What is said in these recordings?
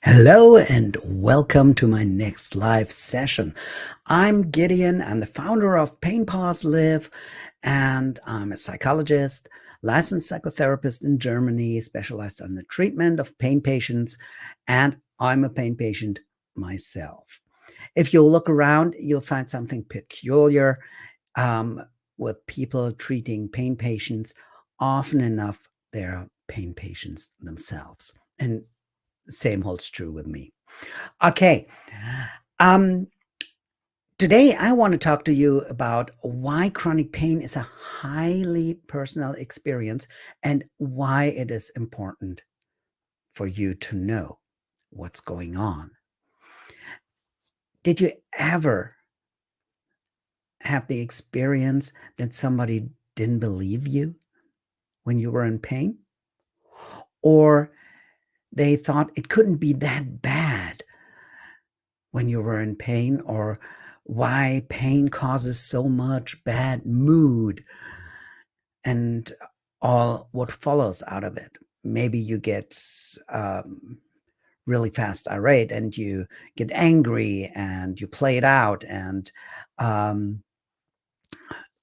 Hello and welcome to my next live session. I'm Gideon. I'm the founder of PAIN.PAUSE.LIVE, and I'm a psychologist, licensed psychotherapist in Germany, specialized in the treatment of pain patients, and I'm a pain patient myself. If you look around, you'll find something peculiar um, with people treating pain patients. Often enough, they're pain patients themselves. And same holds true with me. Okay. Um, Today, I want to talk to you about why chronic pain is a highly personal experience and why it is important for you to know what's going on. Did you ever have the experience that somebody didn't believe you when you were in pain? Or they thought it couldn't be that bad when you were in pain, or why pain causes so much bad mood and all what follows out of it. Maybe you get really fast irate and you get angry and you play it out and um,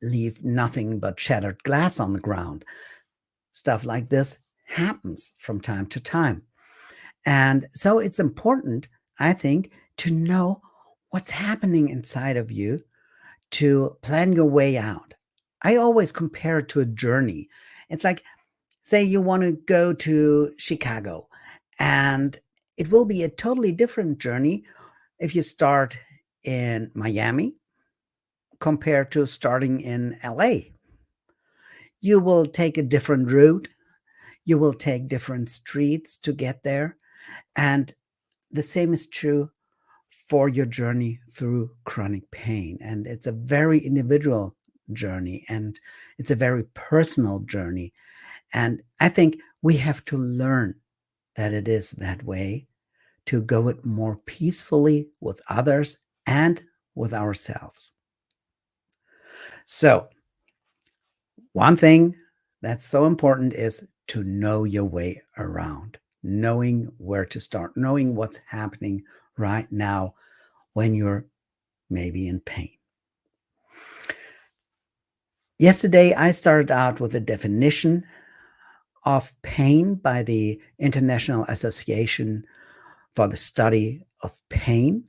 leave nothing but shattered glass on the ground. Stuff like this happens from time to time. And so it's important, I think, to know what's happening inside of you to plan your way out. I always compare it to a journey. It's like, say you want to go to Chicago, and it will be a totally different journey if you start in Miami compared to starting in LA. You will take a different route, you will take different streets to get there, and the same is true for your journey through chronic pain. And it's a very individual journey, and it's a very personal journey. And I think we have to learn that it is that way, to go it more peacefully with others and with ourselves. So, one thing that's so important is to know your way around, knowing where to start, knowing what's happening right now when you're maybe in pain. Yesterday, I started out with a definition of pain by the International Association for the Study of Pain,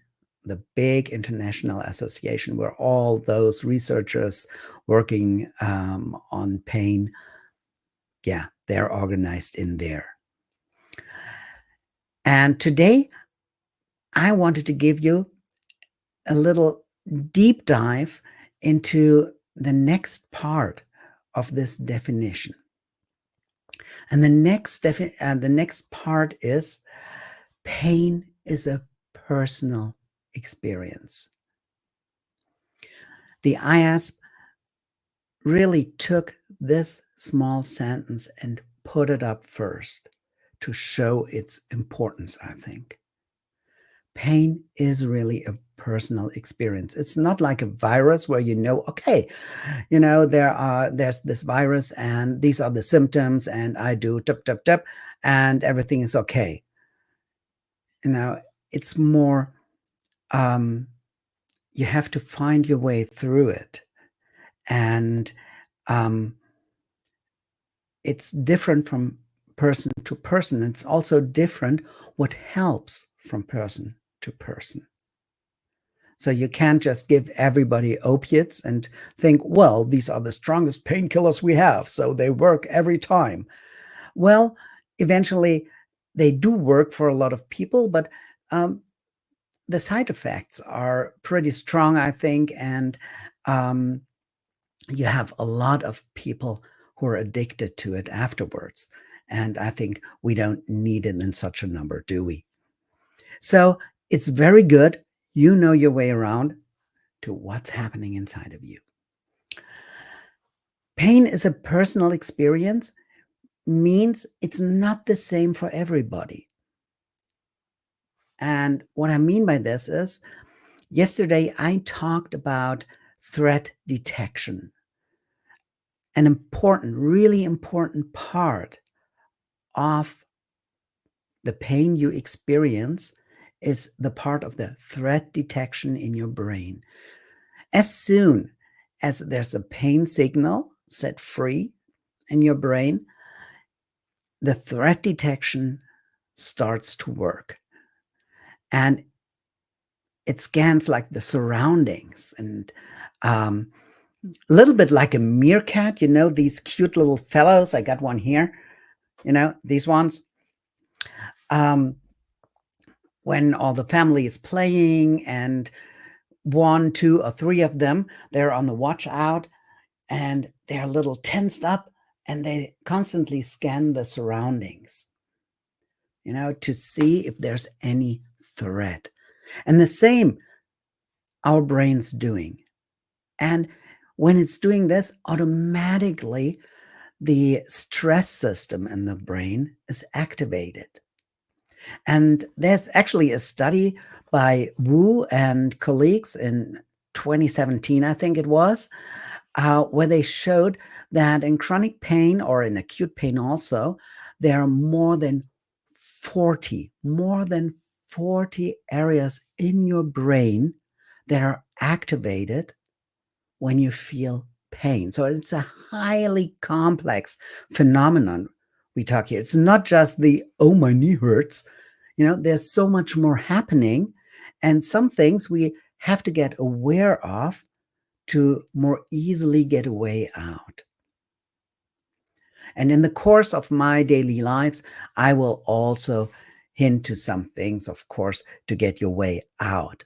the big international association where all those researchers working on pain, yeah, they're organized in there. And today, I wanted to give you a little deep dive into the next part of this definition. And the next part is pain is a personal experience. The IASP really took this small sentence and put it up first to show its importance, I think. Pain is really a personal experience. It's not like a virus where okay, there's this virus and these are the symptoms and I do tap, tap, tap, and everything is okay. It's more, you have to find your way through it. And it's different from person to person. It's also different what helps from person to person. So you can't just give everybody opiates and think, well, these are the strongest painkillers we have, so they work every time. Well, eventually they do work for a lot of people, but the side effects are pretty strong, I think, and you have a lot of people who are addicted to it afterwards. And I think we don't need it in such a number, do we? So it's very good. You know your way around to what's happening inside of you. Pain is a personal experience, means it's not the same for everybody. And what I mean by this is, yesterday I talked about threat detection, an important, really important part of The pain you experience is the part of the threat detection in your brain. As soon as there's a pain signal set free in your brain, the threat detection starts to work. And it scans like the surroundings and a little bit like a meerkat, these cute little fellows. I got one here, these ones. When all the family is playing and 1, 2, or 3 of them, they're on the watch out and they're a little tensed up and they constantly scan the surroundings, to see if there's any threat. And the same our brain's doing. And when it's doing this, automatically the stress system in the brain is activated. And there's actually a study by Wu and colleagues in 2017, I think it was, where they showed that in chronic pain or in acute pain also, there are more than 40 areas in your brain that are activated when you feel pain. So it's a highly complex phenomenon we talk here. It's not just the, oh, my knee hurts. There's so much more happening. And some things we have to get aware of to more easily get a way out. And in the course of my daily lives, I will also hint to some things, of course, to get your way out.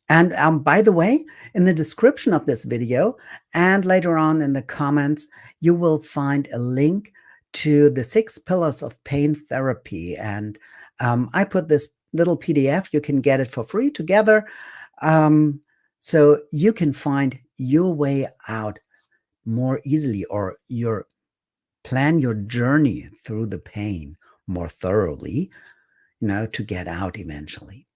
And by the way, in the description of this video and later on in the comments, you will find a link to the 6 pillars of pain therapy. And I put this little PDF. You can get it for free together. So you can find your way out more easily, or plan your journey through the pain more thoroughly, to get out eventually.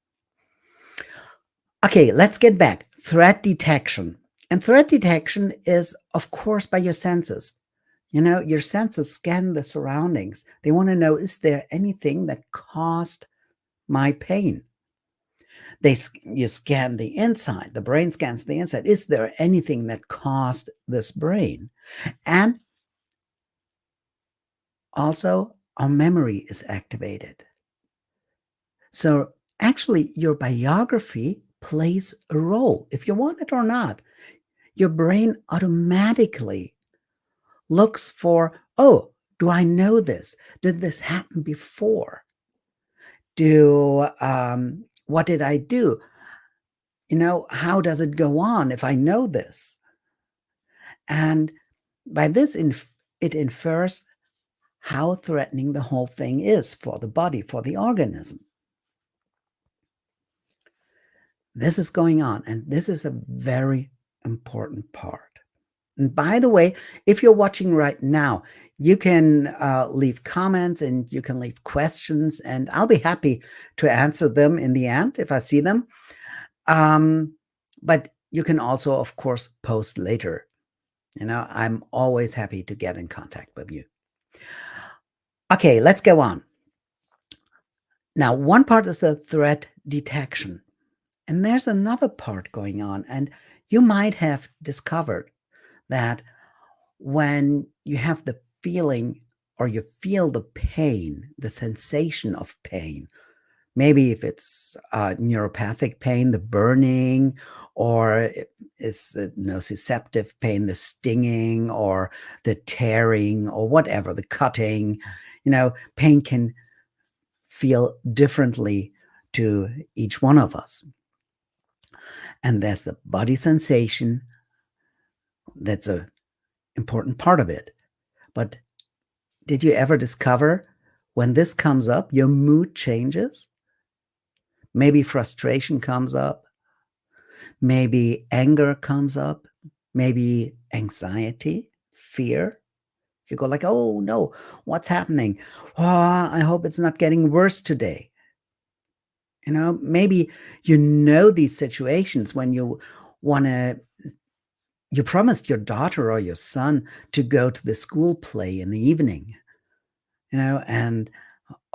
Okay, let's get back. Threat detection. And threat detection is, of course, by your senses. Your senses scan the surroundings. They want to know, is there anything that caused my pain? You scan the inside. The brain scans the inside. Is there anything that caused this brain? And also, our memory is activated. So actually, your biography plays a role, if you want it or not. Your brain automatically looks for, oh, do I know this? Did this happen before? What did I do? How does it go on if I know this? And by this, it infers how threatening the whole thing is for the body, for the organism. This is going on, and this is a very important part. And by the way, if you're watching right now, you can leave comments and you can leave questions, and I'll be happy to answer them in the end if I see them. But you can also, of course, post later. I'm always happy to get in contact with you. Okay, let's go on. Now, one part is the threat detection. And there's another part going on. And you might have discovered that when you have the feeling or you feel the pain, the sensation of pain, maybe if it's neuropathic pain, the burning, or it's nociceptive pain, the stinging or the tearing or whatever, the cutting, pain can feel differently to each one of us. And there's the body sensation. That's an important part of it. But did you ever discover when this comes up, your mood changes? Maybe frustration comes up. Maybe anger comes up. Maybe anxiety, fear. You go like, oh no, what's happening? Oh, I hope it's not getting worse today. Maybe these situations when you promised your daughter or your son to go to the school play in the evening, and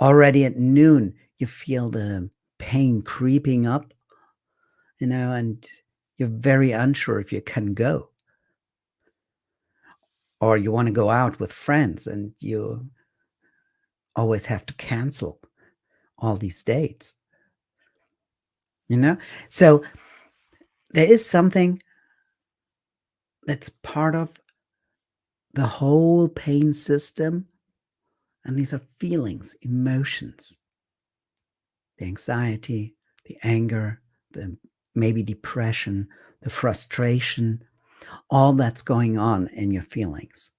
Already at noon, you feel the pain creeping up, and you're very unsure if you can go, or you want to go out with friends and you always have to cancel all these dates, you know? So there is something that's part of the whole pain system, and these are feelings, emotions, the anxiety, the anger, the maybe depression, the frustration, all that's going on in your feelings.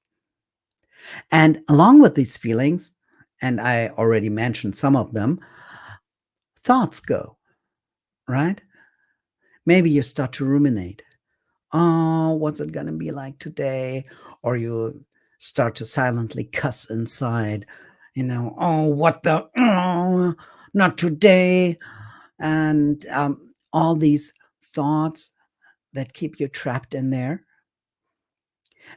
And along with these feelings, and I already mentioned some of them, thoughts go, right? Maybe you start to ruminate. Oh, what's it going to be like today? Or you start to silently cuss inside, oh, what the, oh, not today. And all these thoughts that keep you trapped in there.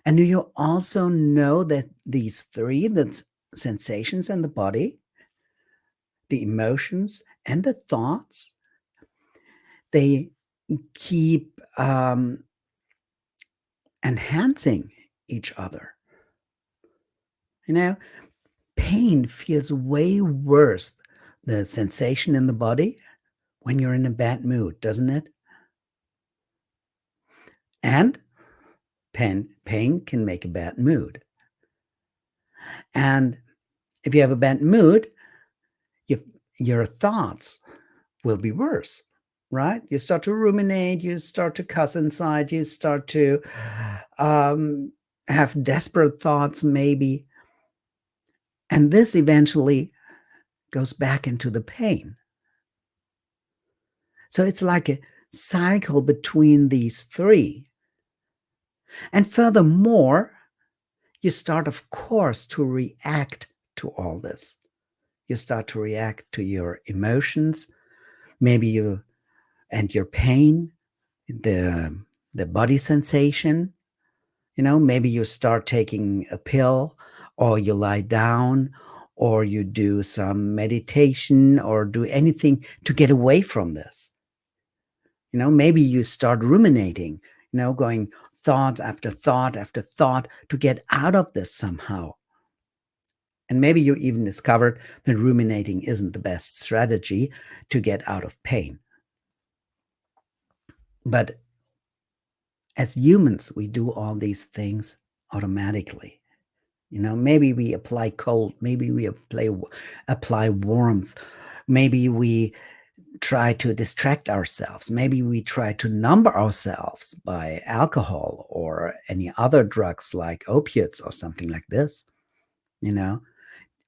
And do you also know that these three, the sensations in the body, the emotions, and the thoughts, they keep enhancing each other? Pain feels way worse, the sensation in the body, when you're in a bad mood, doesn't it? And pain can make a bad mood. And if you have a bad mood, your thoughts will be worse, right? You start to ruminate, you start to cuss inside, you start to have desperate thoughts, maybe. And this eventually goes back into the pain. So it's like a cycle between these three. And furthermore, you start, of course, to react to all this. You start to react to your emotions, maybe your pain, the body sensation. Maybe you start taking a pill, or you lie down, or you do some meditation, or do anything to get away from this. Maybe you start ruminating, going thought after thought after thought to get out of this somehow. And maybe you even discovered that ruminating isn't the best strategy to get out of pain. But as humans, we do all these things automatically. Maybe we apply cold, maybe we apply warmth, maybe we try to distract ourselves, maybe we try to numb ourselves by alcohol or any other drugs like opiates or something like this.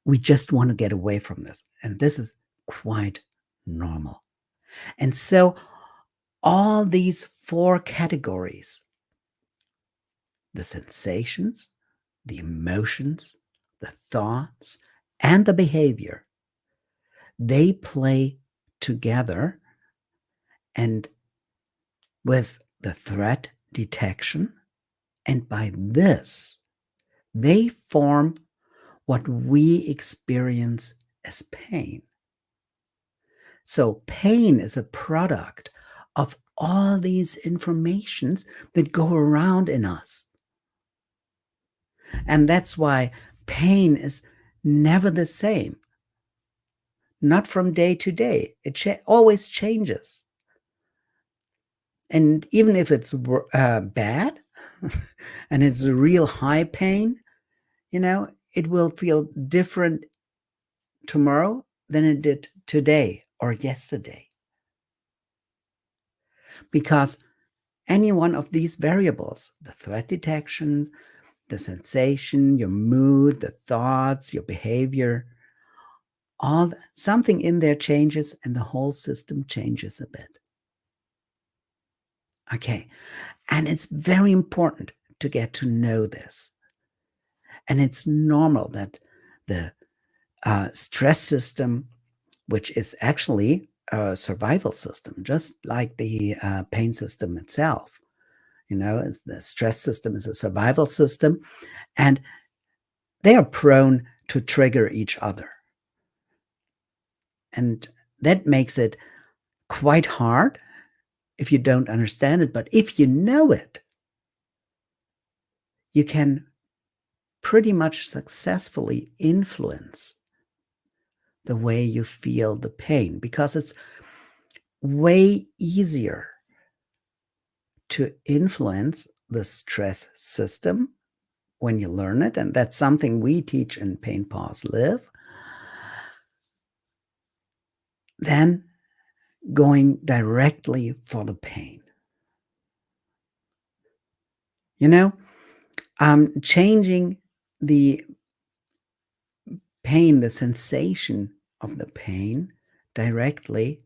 We just want to get away from this, and this is quite normal. And so all these four categories, the sensations, the emotions, the thoughts, and the behavior, they play together, and with the threat detection, and by this, they form what we experience as pain. So pain is a product of all these informations that go around in us. And that's why pain is never the same. Not from day to day. It always changes. And even if it's bad and it's a real high pain, it will feel different tomorrow than it did today or yesterday. Because any one of these variables, the threat detection, the sensation, your mood, the thoughts, your behavior, something in there changes and the whole system changes a bit. Okay, and it's very important to get to know this. And it's normal that the stress system, which is actually a survival system, just like the pain system itself, the stress system is a survival system, and they are prone to trigger each other. And that makes it quite hard if you don't understand it. But if you know it, you can pretty much successfully influence the way you feel the pain, because it's way easier to influence the stress system when you learn it. And that's something we teach in Pain, Pause, Live, than going directly for the pain. You know, changing the pain, the sensation of the pain directly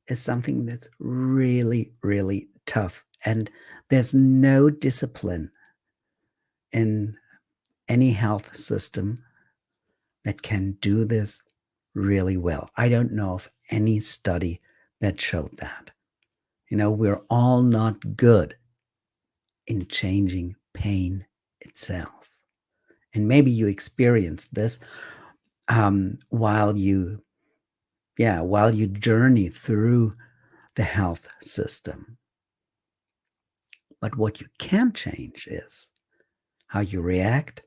is something that's really, really tough. And there's no discipline in any health system that can do this really well. I don't know of any study that showed that. We're all not good in changing pain itself. And maybe you experienced this while you journey through the health system. But what you can change is how you react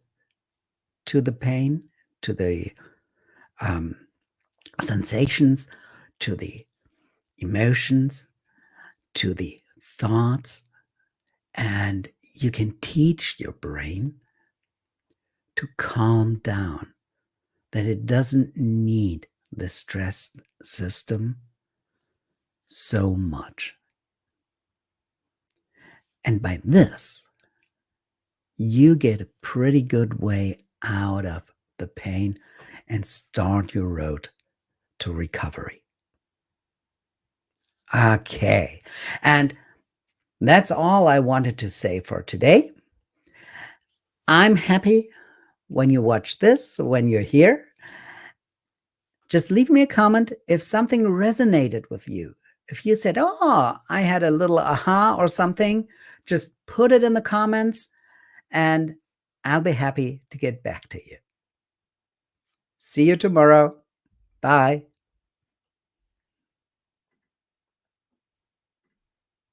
to the pain, to the sensations, to the emotions, to the thoughts. And you can teach your brain to calm down, that it doesn't need the stress system so much. And by this, you get a pretty good way out of the pain and start your road to recovery. Okay. And that's all I wanted to say for today. I'm happy when you watch this, when you're here. Just leave me a comment if something resonated with you. If you said, oh, I had a little aha or something, just put it in the comments and I'll be happy to get back to you. See you tomorrow. Bye.